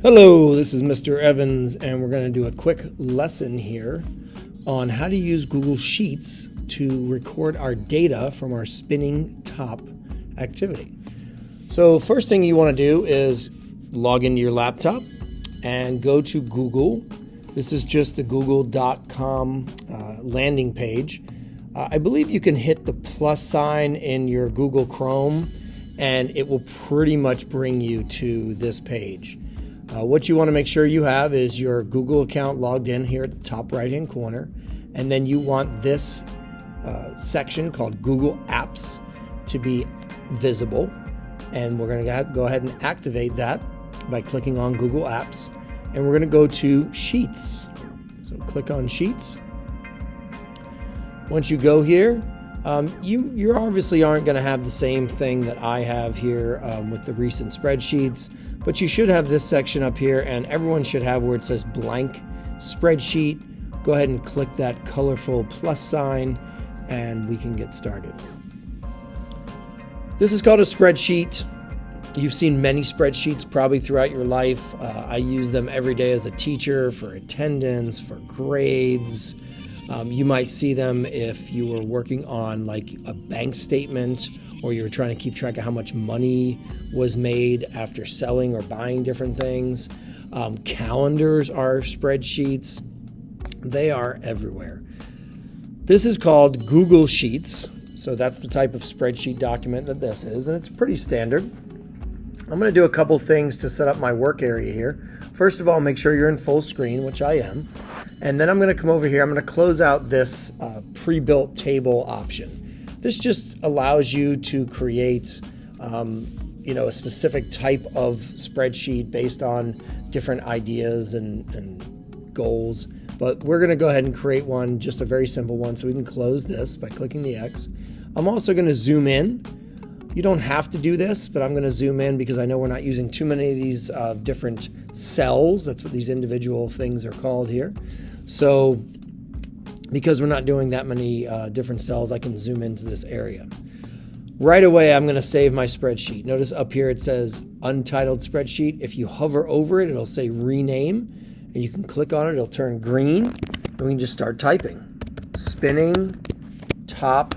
Hello, this is Mr. Evans, and we're going to do a quick lesson here on how to use Google Sheets to record our data from our spinning top activity. So first thing you want to do is log into your laptop and go to Google. This is just the google.com landing page. I believe you can hit the plus sign in your Google Chrome and it will pretty much bring you to this page. What you want to make sure you have is your Google account logged in here at the top right hand corner, and then you want this section called Google Apps to be visible, and we're going to go ahead and activate that by clicking on Google Apps, and we're going to go to Sheets. So click on Sheets. Once you go here, you obviously aren't going to have the same thing that I have here with the recent spreadsheets, but you should have this section up here, and everyone should have where it says blank spreadsheet. Go ahead and click that colorful plus sign and we can get started. This is called a spreadsheet. You've seen many spreadsheets probably throughout your life. I use them every day as a teacher for attendance, for grades. You might see them if you were working on like a bank statement, or you're trying to keep track of how much money was made after selling or buying different things. Calendars are spreadsheets. They are everywhere. This is called Google Sheets. So that's the type of spreadsheet document that this is, and it's pretty standard. I'm going to do a couple things to set up my work area here. First of all, make sure you're in full screen, which I am. And then I'm going to come over here. I'm going to close out this pre-built table option. This just allows you to create, a specific type of spreadsheet based on different ideas and goals. But we're going to go ahead and create one, just a very simple one. So we can close this by clicking the X. I'm also going to zoom in. You don't have to do this, but I'm going to zoom in because I know we're not using too many of these different cells. That's what these individual things are called here. So because we're not doing that many different cells, I can zoom into this area. Right away, I'm going to save my spreadsheet. Notice up here it says Untitled Spreadsheet. If you hover over it, it'll say Rename, and you can click on it. It'll turn green, and we can just start typing. Spinning top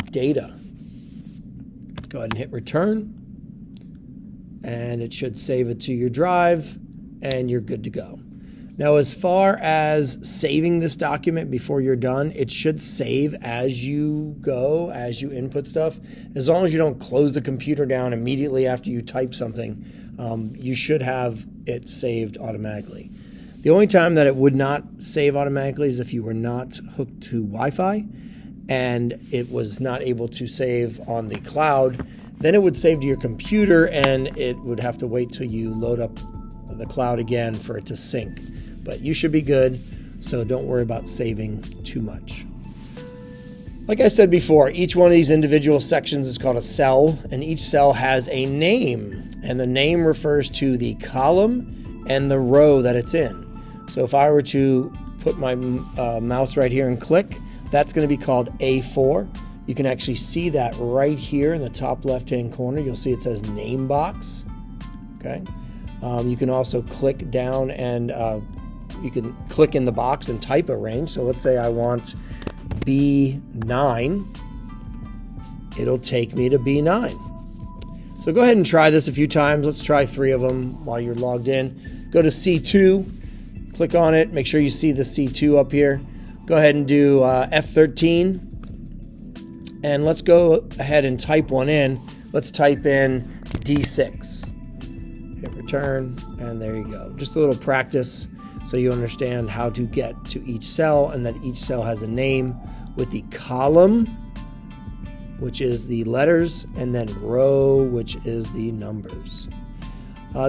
data. Go ahead and hit Return, and it should save it to your drive, and you're good to go. Now, as far as saving this document before you're done, it should save as you go, as you input stuff. As long as you don't close the computer down immediately after you type something, you should have it saved automatically. The only time that it would not save automatically is if you were not hooked to Wi-Fi and it was not able to save on the cloud. Then it would save to your computer and it would have to wait till you load up the cloud again for it to sync. But you should be good, so don't worry about saving too much. Like I said before, each one of these individual sections is called a cell, and each cell has a name, and the name refers to the column and the row that it's in. So if I were to put my mouse right here and click, that's going to be called A4. You can actually see that right here in the top left-hand corner. You'll see it says Name Box. Okay. You can also click down and you can click in the box and type a range. So let's say I want B9. It'll take me to B9. So go ahead and try this a few times. Let's try 3 of them while you're logged in. Go to C2, click on it. Make sure you see the C2 up here. Go ahead and do F13. And let's go ahead and type one in. Let's type in D6. Hit return, and there you go. Just a little practice so you understand how to get to each cell, and that each cell has a name with the column, which is the letters, and then row, which is the numbers.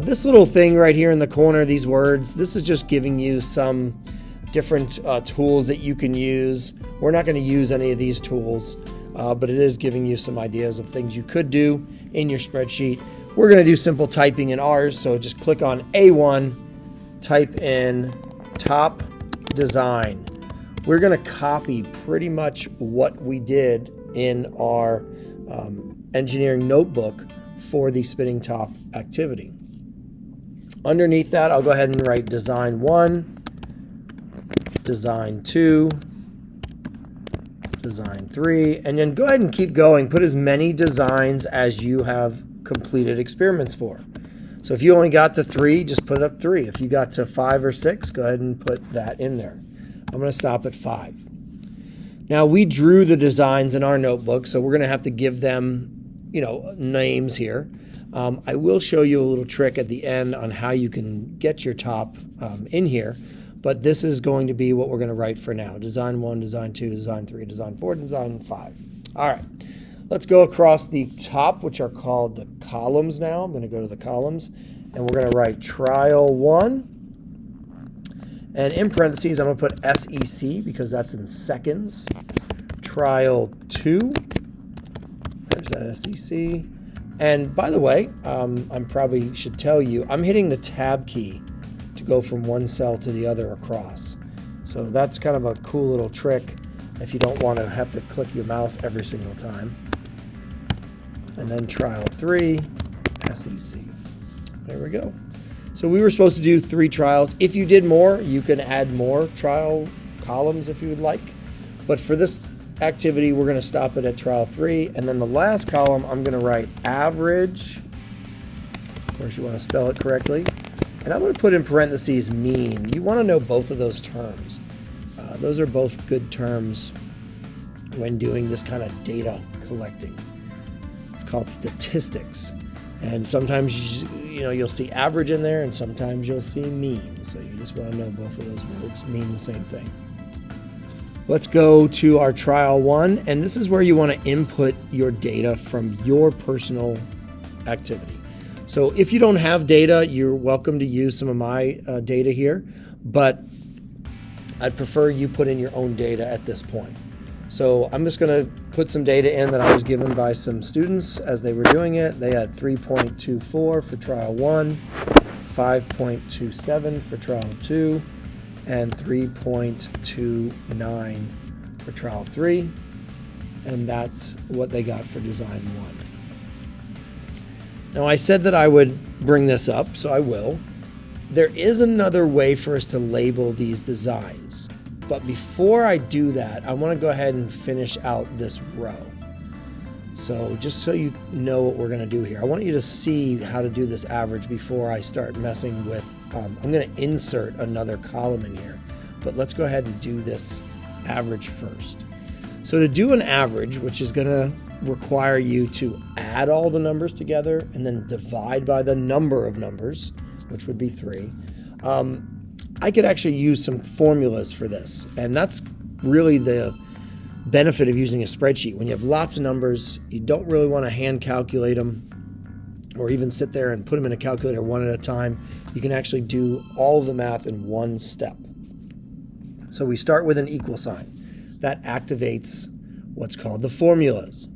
This little thing right here in the corner, these words, this is just giving you some different tools that you can use. We're not going to use any of these tools, but it is giving you some ideas of things you could do in your spreadsheet. We're going to do simple typing in ours, so just click on A1, type in top design. We're going to copy pretty much what we did in our engineering notebook for the spinning top activity. Underneath that, I'll go ahead and write design 1, design 2, design 3, and then go ahead and keep going. Put as many designs as you have completed experiments for. So if you only got to 3, just put up 3. If you got to 5 or 6, go ahead and put that in there. I'm going to stop at 5. Now we drew the designs in our notebook, so we're going to have to give them, names here. I will show you a little trick at the end on how you can get your top in here, but this is going to be what we're going to write for now. Design 1, design 2, design 3, design 4, design 5. All right, let's go across the top, which are called the columns now. I'm going to go to the columns, and we're going to write trial 1. And in parentheses, I'm going to put SEC because that's in seconds. Trial 2. There's that SEC. And by the way, I probably should tell you, I'm hitting the tab key to go from one cell to the other across. So that's kind of a cool little trick if you don't want to have to click your mouse every single time. And then trial 3, SEC. There we go. So we were supposed to do 3 trials. If you did more, you can add more trial columns if you would like. But for this activity, we're going to stop it at trial 3. And then the last column, I'm going to write average. Of course, you want to spell it correctly. And I'm going to put in parentheses mean. You want to know both of those terms. Those are both good terms when doing this kind of data collecting. It's called statistics. And sometimes, you'll see average in there, and sometimes you'll see mean. So you just want to know both of those words mean the same thing. Let's go to our trial 1, and this is where you want to input your data from your personal activity. So if you don't have data, you're welcome to use some of my data here, but I'd prefer you put in your own data at this point. So I'm just going to put some data in that I was given by some students as they were doing it. They had 3.24 for trial 1, 5.27 for trial 2, and 3.29 for trial 3. And that's what they got for design 1. Now I said that I would bring this up, so I will. There is another way for us to label these designs. But before I do that, I want to go ahead and finish out this row. So just so you know what we're going to do here, I want you to see how to do this average before I start messing with, I'm going to insert another column in here. But let's go ahead and do this average first. So to do an average, which is going to require you to add all the numbers together and then divide by the number of numbers, which would be 3. I could actually use some formulas for this, and that's really the benefit of using a spreadsheet. When you have lots of numbers, you don't really want to hand calculate them or even sit there and put them in a calculator one at a time. You can actually do all of the math in one step. So we start with an equal sign. That activates what's called the formulas.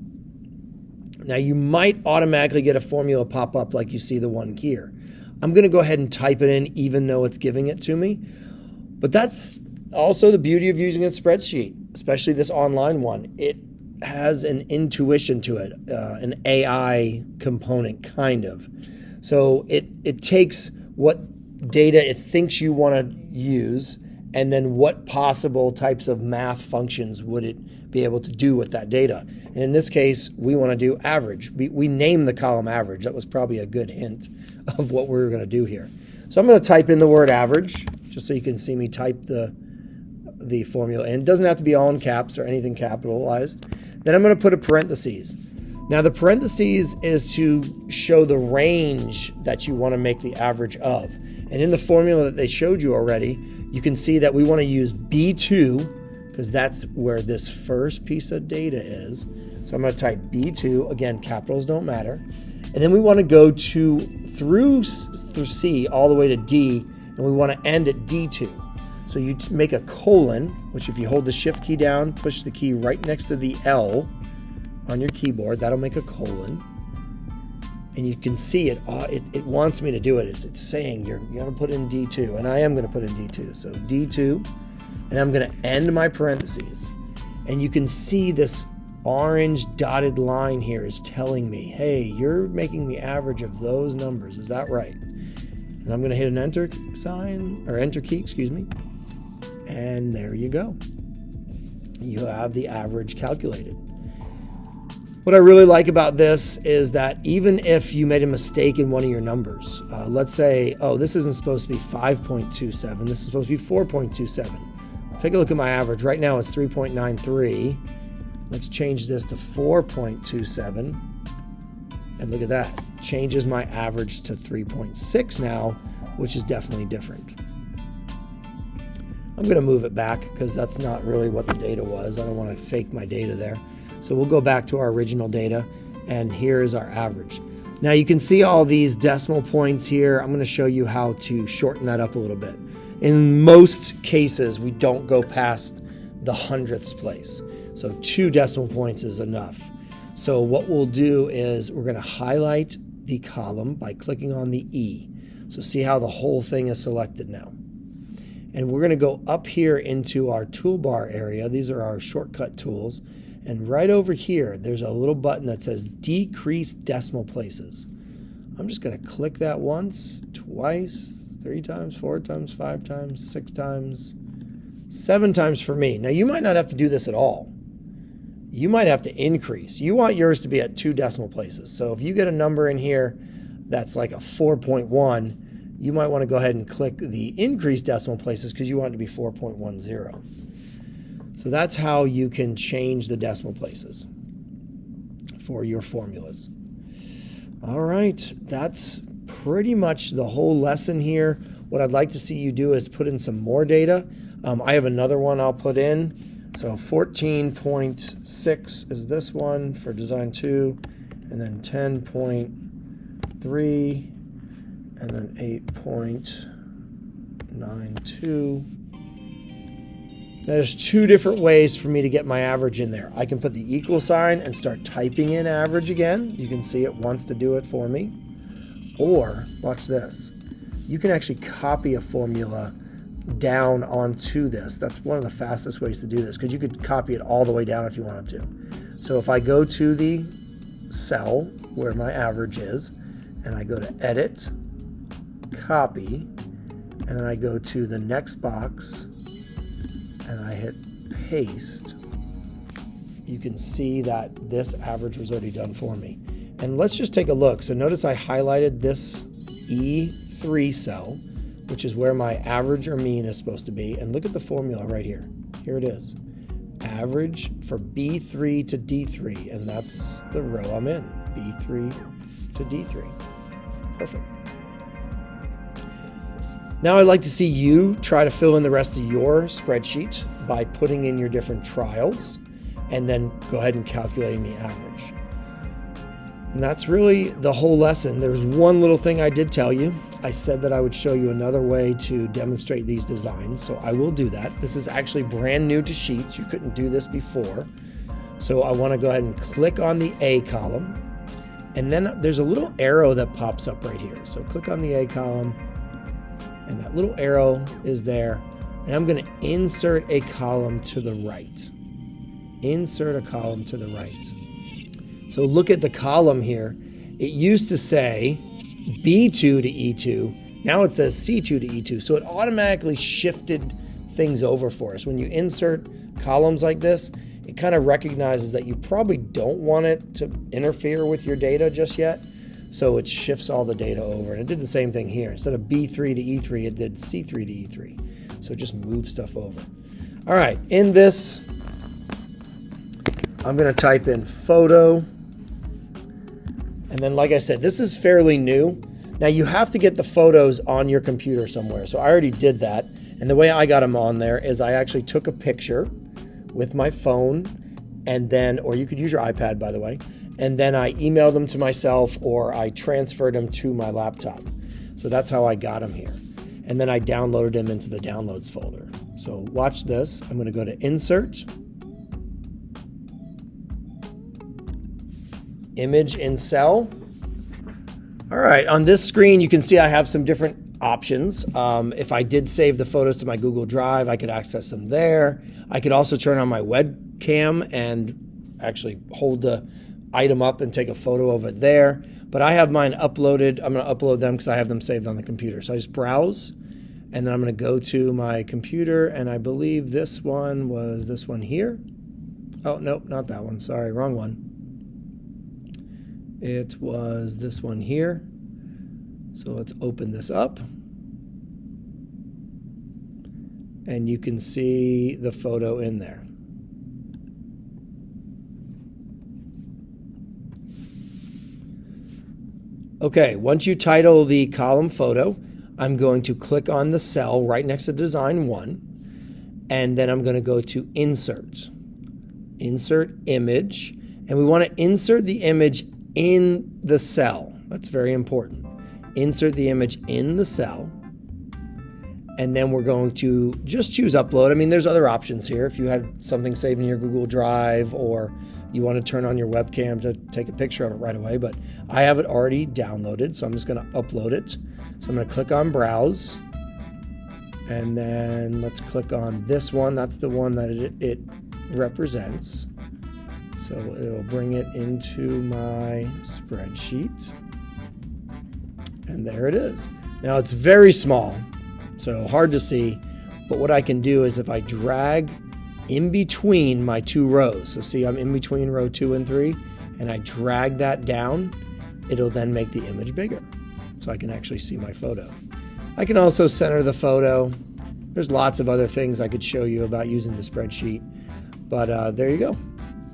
Now you might automatically get a formula pop up like you see the one here. I'm going to go ahead and type it in even though it's giving it to me. But that's also the beauty of using a spreadsheet, especially this online one. It has an intuition to it, an AI component kind of. So it takes what data it thinks you want to use and then what possible types of math functions would it be able to do with that data. And in this case, we want to do average. We named the column average. That was probably a good hint of what we were going to do here. So I'm going to type in the word average, just so you can see me type the formula. And it doesn't have to be all in caps or anything capitalized. Then I'm going to put a parentheses. Now the parentheses is to show the range that you want to make the average of. And in the formula that they showed you already, you can see that we want to use B2 because that's where this first piece of data is. So I'm going to type B2. Again, capitals don't matter. And then we want to go through C all the way to D, and we want to end at D2. So you make a colon, which if you hold the shift key down, push the key right next to the L on your keyboard, that'll make a colon. And you can see it wants me to do it. It's saying you're going to put in D2, and I am going to put in D2. So D2, and I'm going to end my parentheses. And you can see this orange dotted line here is telling me, hey, you're making the average of those numbers. Is that right? And I'm going to hit an enter sign, or enter key, excuse me. And there you go. You have the average calculated. What I really like about this is that even if you made a mistake in one of your numbers, let's say, oh, this isn't supposed to be 5.27, this is supposed to be 4.27. Take a look at my average. Right now it's 3.93. Let's change this to 4.27. And look at that. Changes my average to 3.6 now, which is definitely different. I'm going to move it back because that's not really what the data was. I don't want to fake my data there. So we'll go back to our original data, and here is our average. Now you can see all these decimal points here. I'm going to show you how to shorten that up a little bit. In most cases, we don't go past the hundredths place. So 2 decimal points is enough. So what we'll do is we're going to highlight the column by clicking on the E. So see how the whole thing is selected now. And we're going to go up here into our toolbar area. These are our shortcut tools. And right over here, there's a little button that says decrease decimal places. I'm just going to click that once, twice, 3 times, 4 times, 5 times, 6 times, 7 times for me. Now, you might not have to do this at all. You might have to increase. You want yours to be at 2 decimal places. So if you get a number in here that's like a 4.1, you might want to go ahead and click the increase decimal places because you want it to be 4.10. So that's how you can change the decimal places for your formulas. All right, that's pretty much the whole lesson here. What I'd like to see you do is put in some more data. I have another one I'll put in. So 14.6 is this one for design 2, and then 10.3, and then 8.92. There's 2 different ways for me to get my average in there. I can put the equal sign and start typing in average again. You can see it wants to do it for me. Or, watch this, you can actually copy a formula down onto this. That's one of the fastest ways to do this because you could copy it all the way down if you wanted to. So if I go to the cell where my average is, and I go to edit, copy, and then I go to the next box, and I hit paste, you can see that this average was already done for me. And let's just take a look. So notice I highlighted this E3 cell, which is where my average or mean is supposed to be. And look at the formula right here. Here it is. Average for B3 to D3. And that's the row I'm in. B3 to D3. Perfect. Now I'd like to see you try to fill in the rest of your spreadsheet by putting in your different trials and then go ahead and calculating the average. And that's really the whole lesson. There's one little thing I did tell you. I said that I would show you another way to demonstrate these designs, so I will do that. This is actually brand new to Sheets. You couldn't do this before. So I want to go ahead and click on the A column, and then there's a little arrow that pops up right here. So click on the A column, and that little arrow is there, and I'm going to insert a column to the right. Insert a column to the right. So look at the column here. It used to say B2 to E2. Now it says C2 to E2. So it automatically shifted things over for us. When you insert columns like this, it kind of recognizes that you probably don't want it to interfere with your data just yet. So it shifts all the data over. And it did the same thing here. Instead of B3 to E3, it did C3 to E3. So it just moved stuff over. All right, in this, I'm going to type in photo. And then, like I said, this is fairly new. Now, you have to get the photos on your computer somewhere. So I already did that. And the way I got them on there is I actually took a picture with my phone, and then, or you could use your iPad, by the way, and then I emailed them to myself or I transferred them to my laptop. So that's how I got them here. And then I downloaded them into the downloads folder. So watch this. I'm going to go to Insert, Image in Cell, All right, on this screen, you can see I have some different options. If I did save the photos to my Google Drive, I could access them there. I could also turn on my webcam and actually hold the item up and take a photo over there. But I have mine uploaded. I'm going to upload them because I have them saved on the computer. So I just browse, and then I'm going to go to my computer, and I believe this one was this one here. Oh, nope, not that one. Sorry, wrong one. It was this one here. So let's open this up. And you can see the photo in there. Okay, once you title the column photo, I'm going to click on the cell right next to design 1, and then I'm going to go to insert. Insert image, and we want to insert the image in the cell. That's very important. Insert the image in the cell, and then we're going to just choose upload. I mean, there's other options here. If you had something saved in your Google Drive, or you want to turn on your webcam to take a picture of it right away, but I have it already downloaded, so I'm just going to upload it. So I'm going to click on browse, and then let's click on this one. That's the one that it represents. So it'll bring it into my spreadsheet. And there it is. Now it's very small, so hard to see. But what I can do is if I drag in between my two rows, so see I'm in between row 2 and 3, and I drag that down, it'll then make the image bigger. So I can actually see my photo. I can also center the photo. There's lots of other things I could show you about using the spreadsheet. But there you go.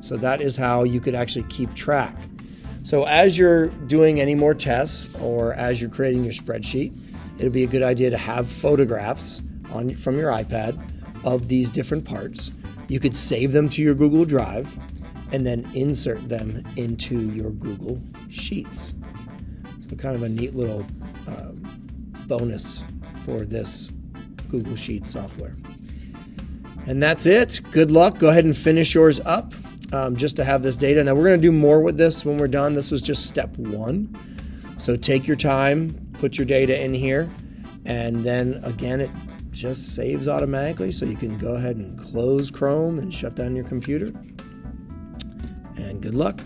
So that is how you could actually keep track. So as you're doing any more tests, or as you're creating your spreadsheet, it'll be a good idea to have photographs from your iPad of these different parts. You could save them to your Google Drive and then insert them into your Google Sheets. So kind of a neat little bonus for this Google Sheets software. And that's it. Good luck. Go ahead and finish yours up. Just to have this data. Now we're going to do more with this when we're done. This was just step 1. So take your time, put your data in here, and then again it just saves automatically, so you can go ahead and close Chrome and shut down your computer. And good luck.